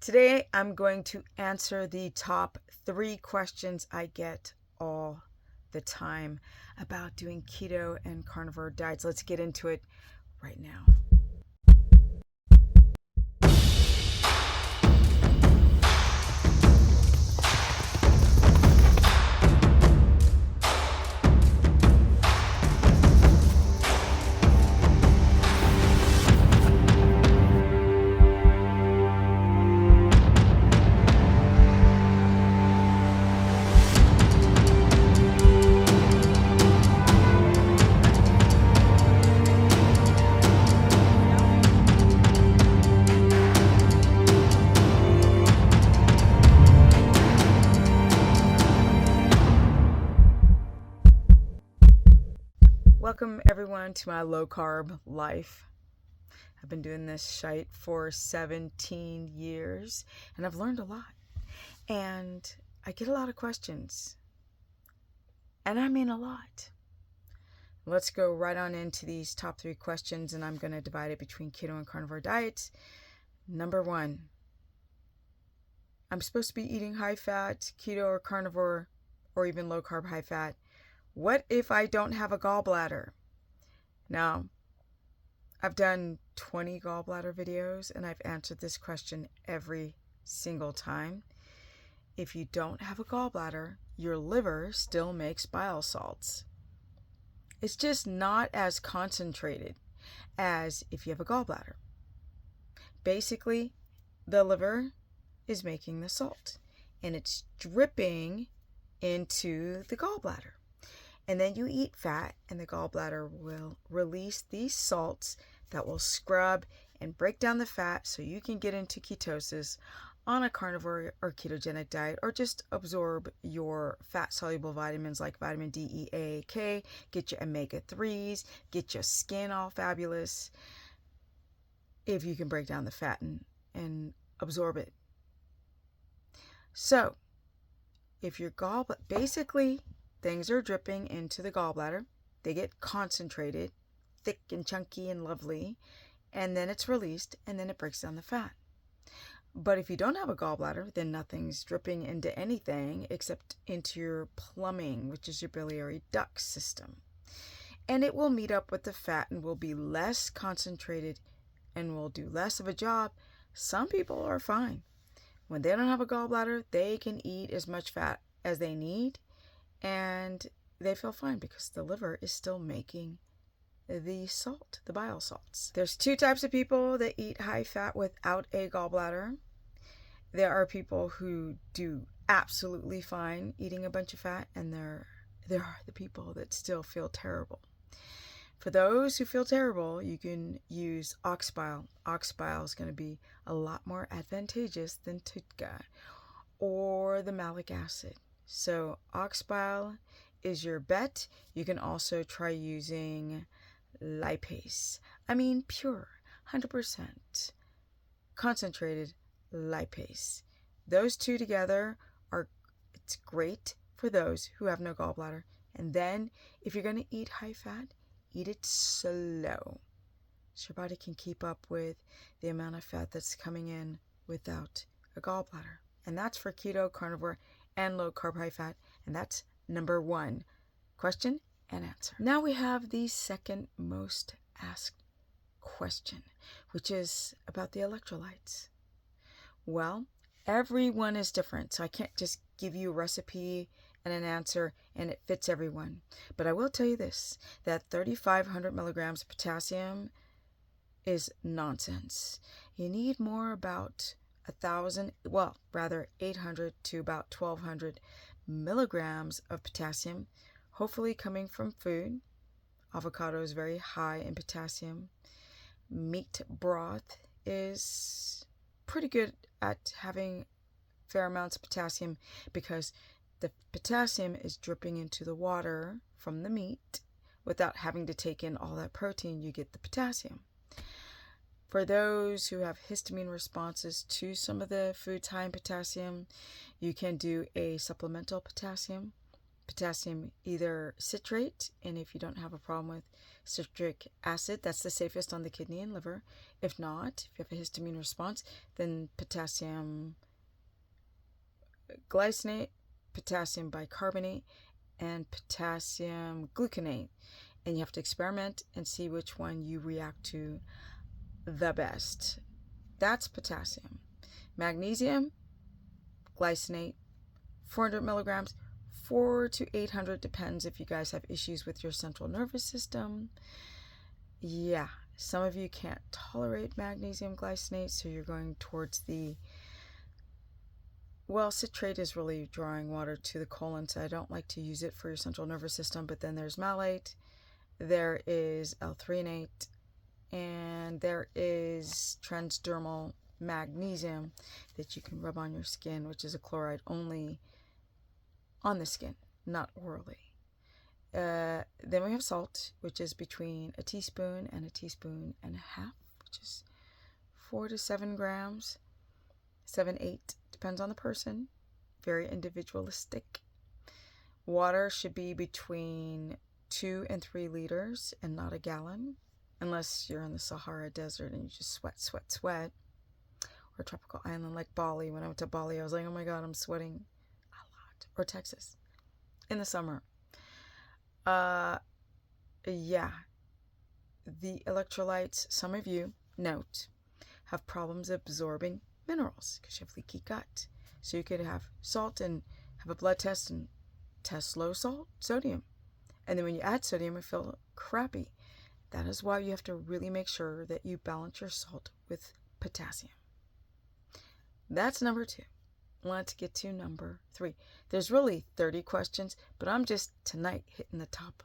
Today, I'm going to answer the top 3 questions I get all the time about doing keto and carnivore diets. Let's get into it right now. Welcome everyone to my low carb life. I've been doing this shite for 17 years and I've learned a lot. And I get a lot of questions. And I mean a lot. Let's go right on into these top 3 questions, and I'm going to divide it between keto and carnivore diets. Number 1, I'm supposed to be eating high fat, keto or carnivore, or even low carb, high fat. What if I don't have a gallbladder? Now, I've done 20 gallbladder videos and I've answered this question every single time. If you don't have a gallbladder, your liver still makes bile salts. It's just not as concentrated as if you have a gallbladder. Basically, the liver is making the salt and it's dripping into the gallbladder. And then you eat fat and the gallbladder will release these salts that will scrub and break down the fat so you can get into ketosis on a carnivore or ketogenic diet, or just absorb your fat-soluble vitamins like vitamin D, E, A, K, get your omega-3s, get your skin all fabulous, if you can break down the fat and absorb it. So, if your gallbladder, basically, things are dripping into the gallbladder, they get concentrated, thick and chunky and lovely, and then it's released, and then it breaks down the fat. But if you don't have a gallbladder, then nothing's dripping into anything except into your plumbing, which is your biliary duct system. And it will meet up with the fat and will be less concentrated and will do less of a job. Some people are fine. When they don't have a gallbladder, they can eat as much fat as they need and they feel fine because the liver is still making the salt, the bile salts. There's 2 types of people that eat high fat without a gallbladder. There are people who do absolutely fine eating a bunch of fat, and there are the people that still feel terrible. For those who feel terrible, you can use ox bile. Ox bile is going to be a lot more advantageous than TUDCA or the malic acid. So ox bile is your bet. You can also try using lipase. I mean pure, 100% concentrated lipase. Those 2 together it's great for those who have no gallbladder. And then if you're going to eat high fat, eat it slow so your body can keep up with the amount of fat that's coming in without a gallbladder. And that's for keto, carnivore, and low carb, high fat. And that's number 1 question and answer. Now we have the second most asked question, which is about the electrolytes. Well, everyone is different, so I can't just give you a recipe and an answer and it fits everyone. But I will tell you this, that 3,500 milligrams of potassium is nonsense. You need more, about 800 to about 1,200 milligrams of potassium, hopefully coming from food. Avocado is very high in potassium. Meat broth is pretty good at having fair amounts of potassium because the potassium is dripping into the water from the meat without having to take in all that protein. You get the potassium. For those who have histamine responses to some of the foods high in potassium, you can do a supplemental potassium potassium either citrate, and if you don't have a problem with citric acid, that's the safest on the kidney and liver. If not, if you have a histamine response, then potassium glycinate, potassium bicarbonate, and potassium gluconate. And you have to experiment and see which one you react to the best. That's potassium. Magnesium glycinate, 400 milligrams, 400 to 800, depends if you guys have issues with your central nervous system. Yeah, some of you can't tolerate magnesium glycinate, so you're going towards the, well, citrate is really drawing water to the colon, so I don't like to use it for your central nervous system. But then there's malate, there is L-threonate, and there is transdermal magnesium that you can rub on your skin, which is a chloride only on the skin, not orally. Then we have salt, which is between a teaspoon and a teaspoon and a half, which is 4 to 7 grams, 7, 8, depends on the person, very individualistic. Water should be between 2 and 3 liters and not a gallon, unless you're in the Sahara Desert and you just sweat. Or a tropical island like Bali. When I went to Bali, I was like, oh my God, I'm sweating a lot. Or Texas in the summer. Yeah. The electrolytes, some of you, note, have problems absorbing minerals because you have leaky gut. So you could have salt and have a blood test and test low sodium. And then when you add sodium, you feel crappy. That is why you have to really make sure that you balance your salt with potassium. That's number 2. Let's get to number 3. There's really 30 questions, but I'm just tonight hitting the top